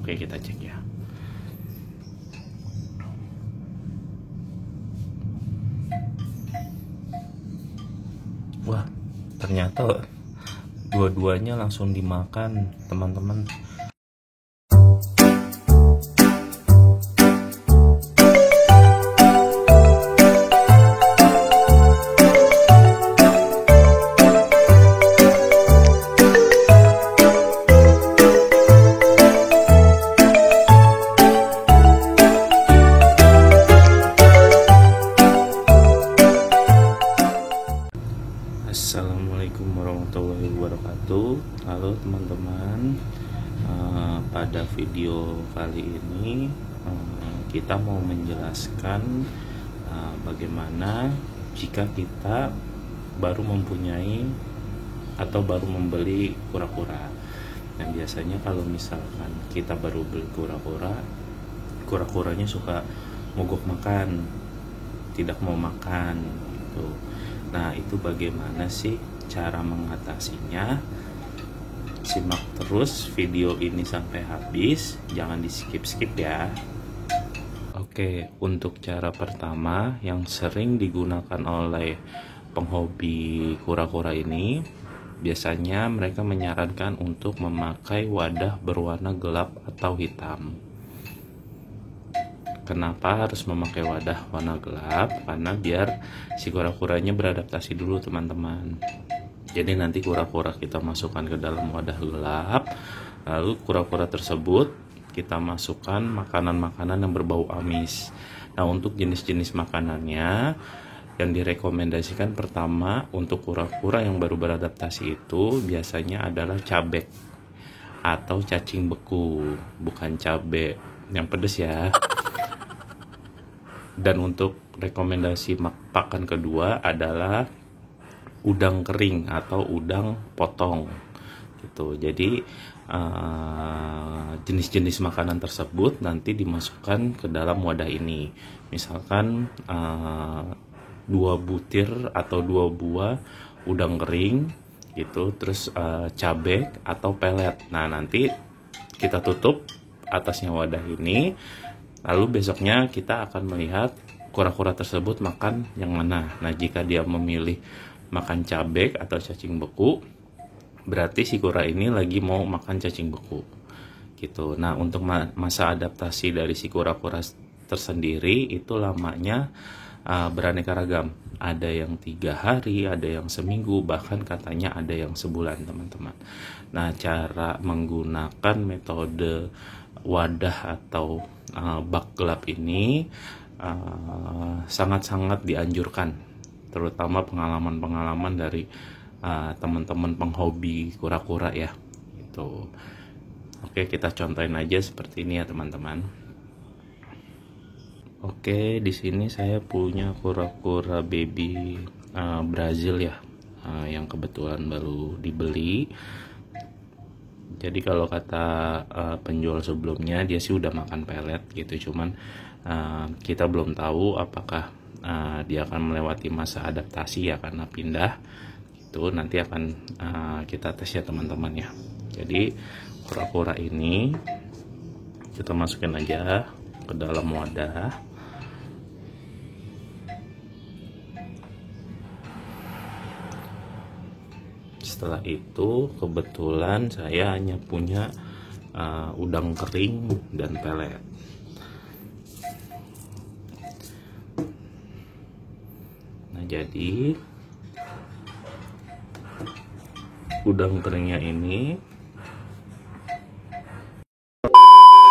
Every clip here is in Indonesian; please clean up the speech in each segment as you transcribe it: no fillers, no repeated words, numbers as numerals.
Oke, kita cek ya. Wah, ternyata dua-duanya langsung dimakan, teman-teman. Assalamualaikum warahmatullahi wabarakatuh. Halo teman-teman, pada video kali ini kita mau menjelaskan bagaimana jika kita baru mempunyai atau baru membeli kura-kura. Dan biasanya kalau misalkan kita baru beli kura-kura, kura-kuranya suka mogok makan, tidak mau makan gitu. Nah, itu bagaimana sih cara mengatasinya? Simak terus video ini sampai habis, jangan di skip-skip ya. Oke, untuk cara pertama yang sering digunakan oleh penghobi kura-kura ini, biasanya mereka menyarankan untuk memakai wadah berwarna gelap atau hitam. Kenapa harus memakai wadah warna gelap? Karena biar si kura-kuranya beradaptasi dulu, teman-teman. Jadi nanti kura-kura kita masukkan ke dalam wadah gelap, lalu kura-kura tersebut kita masukkan makanan-makanan yang berbau amis. Nah, untuk jenis-jenis makanannya yang direkomendasikan pertama untuk kura-kura yang baru beradaptasi itu biasanya adalah cabai atau cacing beku, bukan cabai yang pedas ya. Dan untuk rekomendasi pakan kedua adalah udang kering atau udang potong gitu. Jadi jenis-jenis makanan tersebut nanti dimasukkan ke dalam wadah ini. Misalkan 2 butir atau 2 buah udang kering gitu, terus cabai atau pelet. Nah, nanti kita tutup atasnya wadah ini. Lalu besoknya kita akan melihat kura-kura tersebut makan yang mana. Nah, jika dia memilih makan cabai atau cacing beku, berarti si kura ini lagi mau makan cacing beku gitu. Nah, untuk masa adaptasi dari si kura-kura tersendiri itu lamanya beraneka ragam. Ada yang 3 hari, ada yang seminggu, bahkan katanya ada yang sebulan, teman-teman. Nah, cara menggunakan metode wadah atau bak gelap ini sangat-sangat dianjurkan, terutama pengalaman-pengalaman dari teman-teman penghobi kura-kura ya. Itu. Oke, kita contohin aja seperti ini ya, teman-teman. Oke, di sini saya punya kura-kura baby Brazil ya, yang kebetulan baru dibeli. Jadi kalau kata penjual sebelumnya, dia sih udah makan pelet gitu, cuman kita belum tahu apakah dia akan melewati masa adaptasi ya karena pindah. Itu nanti akan kita tes ya, teman-teman ya. Jadi kura-kura ini kita masukin aja ke dalam wadah. Setelah itu kebetulan saya hanya punya udang kering dan pelet. Nah, jadi udang keringnya ini,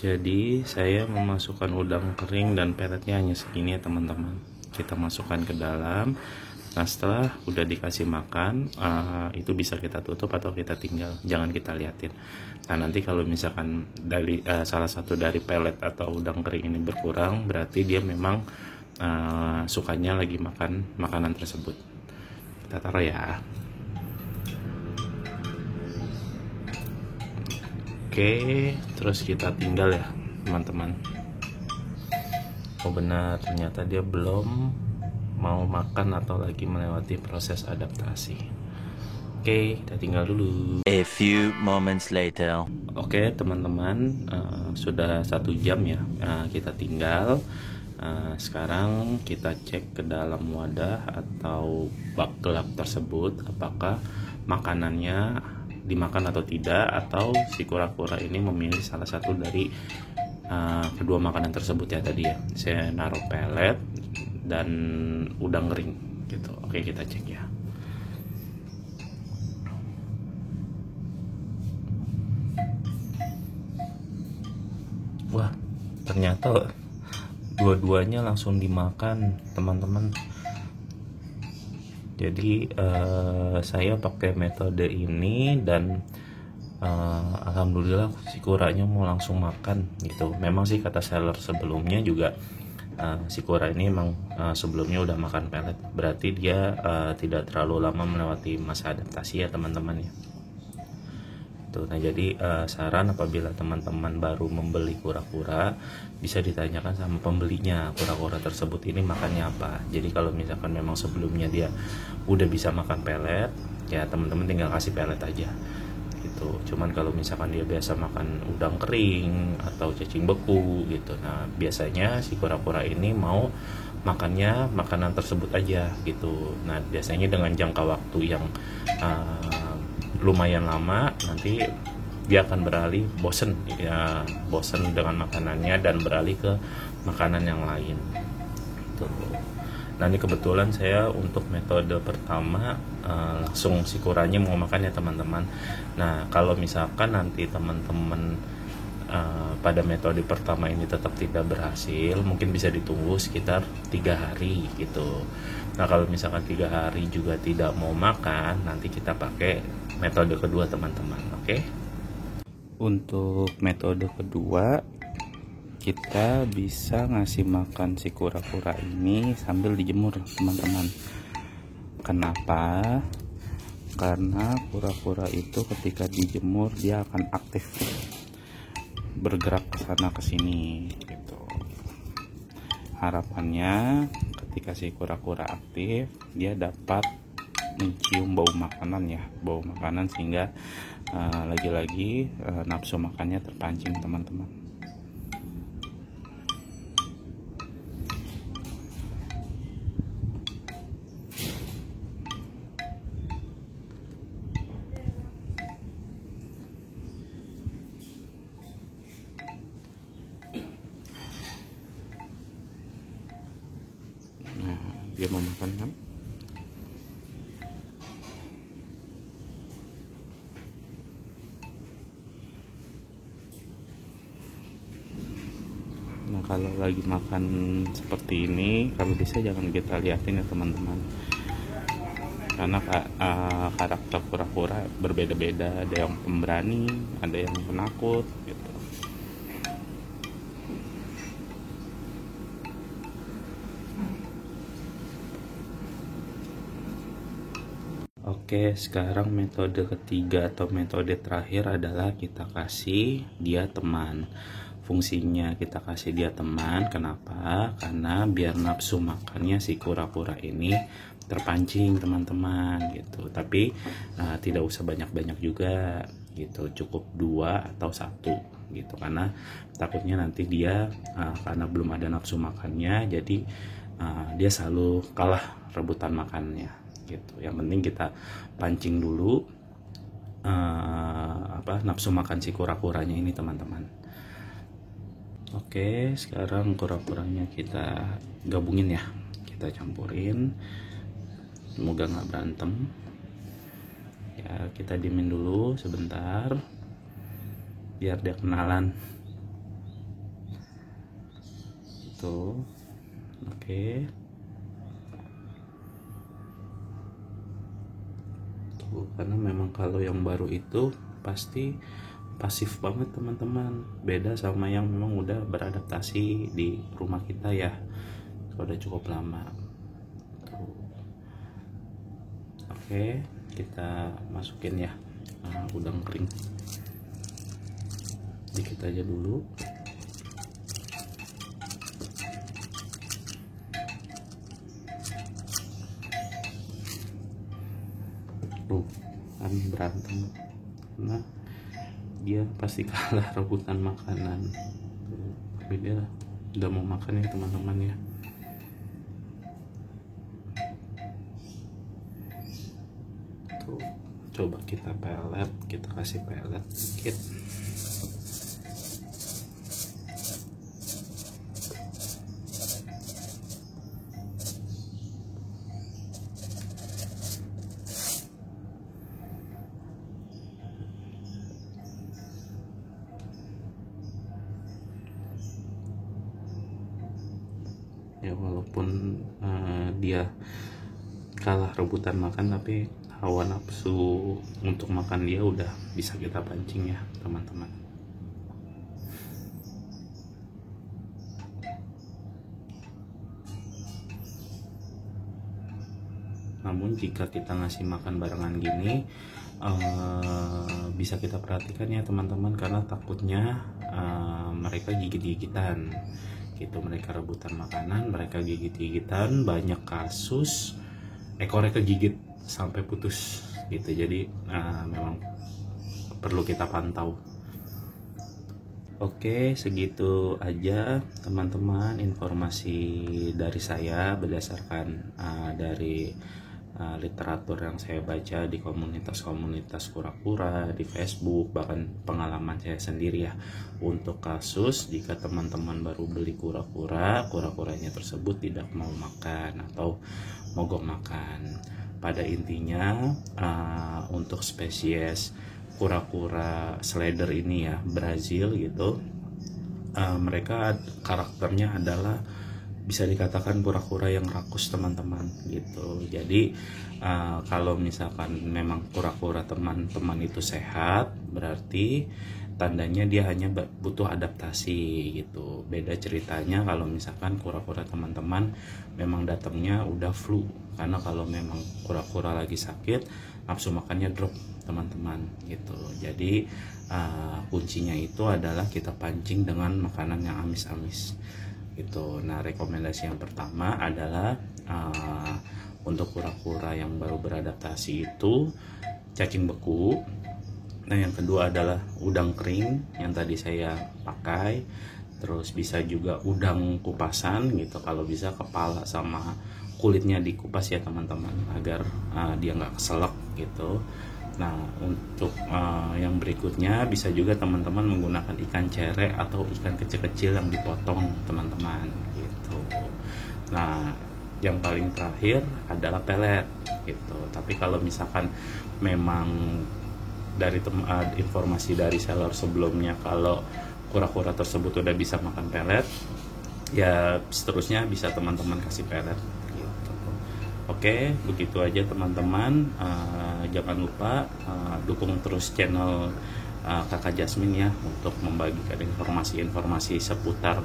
jadi saya memasukkan udang kering dan peletnya hanya segini ya, teman-teman. Kita masukkan ke dalam. Nah, setelah udah dikasih makan, itu bisa kita tutup atau kita tinggal, jangan kita liatin. Nah, nanti kalau misalkan dari salah satu dari pelet atau udang kering ini berkurang, berarti dia memang sukanya lagi makan makanan tersebut. Kita taruh ya. Oke, terus kita tinggal ya, teman-teman. Oh benar, ternyata dia belum mau makan atau lagi melewati proses adaptasi. Oke, Oke, kita tinggal dulu. A few moments later. Oke teman-teman, sudah 1 jam ya kita tinggal. Sekarang kita cek ke dalam wadah atau bak gelap tersebut apakah makanannya dimakan atau tidak, atau si kura-kura ini memilih salah satu dari kedua makanan tersebut ya tadi ya. Saya naruh pelet dan udang kering gitu. Oke, kita cek ya. Wah, ternyata dua-duanya langsung dimakan teman-teman. Jadi saya pakai metode ini dan alhamdulillah si kuranya mau langsung makan gitu. Memang sih kata seller sebelumnya juga si kura ini emang sebelumnya udah makan pelet, berarti dia tidak terlalu lama melewati masa adaptasi ya teman-teman ya. Tuh, nah jadi saran apabila teman-teman baru membeli kura-kura, bisa ditanyakan sama pembelinya kura-kura tersebut ini makannya apa. Jadi kalau misalkan memang sebelumnya dia udah bisa makan pelet, ya teman-teman tinggal kasih pelet aja gitu. Cuman kalau misalkan dia biasa makan udang kering atau cacing beku gitu, nah biasanya si kura-kura ini mau makannya makanan tersebut aja gitu. Nah biasanya dengan jangka waktu yang lumayan lama, nanti dia akan beralih bosen dengan makanannya dan beralih ke makanan yang lain tuh. Nah ini kebetulan saya untuk metode pertama langsung si kuranya mau makan ya teman-teman. Nah kalau misalkan nanti teman-teman pada metode pertama ini tetap tidak berhasil, mungkin bisa ditunggu sekitar 3 hari gitu. Nah kalau misalkan 3 hari juga tidak mau makan, nanti kita pakai metode kedua teman-teman. Oke. Untuk metode kedua, kita bisa ngasih makan si kura-kura ini sambil dijemur teman-teman. Kenapa? Karena kura-kura itu ketika dijemur dia akan aktif bergerak ke sana ke sini gitu. Harapannya ketika si kura-kura aktif, dia dapat mencium bau makanan ya, bau makanan, sehingga lagi-lagi nafsu makannya terpancing teman-teman. Nah, dia mau makan kan? Nah kalau lagi makan seperti ini, kalau bisa jangan kita liatin ya teman-teman, karena karakter kura-kura berbeda-beda. Ada yang pemberani, ada yang penakut gitu. Oke, sekarang metode ketiga atau metode terakhir adalah kita kasih dia teman. Fungsinya kita kasih dia teman, kenapa? Karena biar nafsu makannya si kura-kura ini terpancing teman-teman gitu. Tapi tidak usah banyak-banyak juga gitu, cukup 2 atau 1 gitu, karena takutnya nanti dia karena belum ada nafsu makannya, jadi dia selalu kalah rebutan makannya gitu. Yang penting kita pancing dulu nafsu makan si kura-kuranya ini teman-teman. Oke, sekarang kura-kuranya kita gabungin ya, kita campurin, semoga nggak berantem ya. Kita diemin dulu sebentar biar dia kenalan tuh. Oke tuh, karena memang kalau yang baru itu pasti pasif banget teman-teman, beda sama yang memang udah beradaptasi di rumah kita ya, sudah cukup lama tuh. Oke, kita masukin ya udang kering dikit aja dulu. kami berantem karena dia pasti kalah rebutan makanan. Tapi dia udah mau makan ya teman-teman ya. Tuh, coba kita pelet, kita kasih pelet dikit. Ya walaupun dia kalah rebutan makan, tapi hawa nafsu untuk makan dia udah bisa kita pancing ya teman-teman. Namun jika kita ngasih makan barengan gini, bisa kita perhatikan ya teman-teman, karena takutnya mereka gigit-gigitan gitu. Mereka rebutan makanan, mereka gigit-gigitan, banyak kasus ekornya kegigit sampai putus gitu. Jadi memang perlu kita pantau. Oke, segitu aja teman-teman informasi dari saya berdasarkan dari literatur yang saya baca di komunitas-komunitas kura-kura di Facebook, bahkan pengalaman saya sendiri ya. Untuk kasus jika teman-teman baru beli kura-kuranya tersebut tidak mau makan atau mogok makan. Pada intinya untuk spesies kura-kura slider ini ya, Brazil gitu, mereka karakternya adalah bisa dikatakan kura-kura yang rakus teman-teman gitu. Jadi kalau misalkan memang kura-kura teman-teman itu sehat, berarti tandanya dia hanya butuh adaptasi gitu. Beda ceritanya kalau misalkan kura-kura teman-teman memang datangnya udah flu, karena kalau memang kura-kura lagi sakit, nafsu makannya drop teman-teman gitu. Jadi kuncinya itu adalah kita pancing dengan makanan yang amis-amis gitu. Nah, rekomendasi yang pertama adalah untuk kura-kura yang baru beradaptasi itu cacing beku. Nah, yang kedua adalah udang kering yang tadi saya pakai. Terus bisa juga udang kupasan gitu, kalau bisa kepala sama kulitnya dikupas ya teman-teman, agar dia nggak keselak gitu. Nah, untuk yang berikutnya bisa juga teman-teman menggunakan ikan cere atau ikan kecil-kecil yang dipotong teman-teman gitu. Nah, yang paling terakhir adalah pelet gitu. Tapi kalau misalkan memang dari informasi dari seller sebelumnya kalau kura-kura tersebut udah bisa makan pelet, ya seterusnya bisa teman-teman kasih pelet. Oke, begitu aja teman-teman. Jangan lupa dukung terus channel Kakak Jasmine ya, untuk membagikan informasi-informasi seputar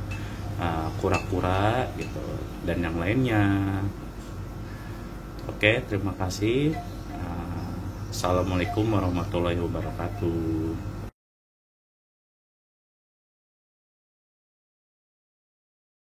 kura-kura gitu dan yang lainnya. Oke, terima kasih. Assalamualaikum warahmatullahi wabarakatuh.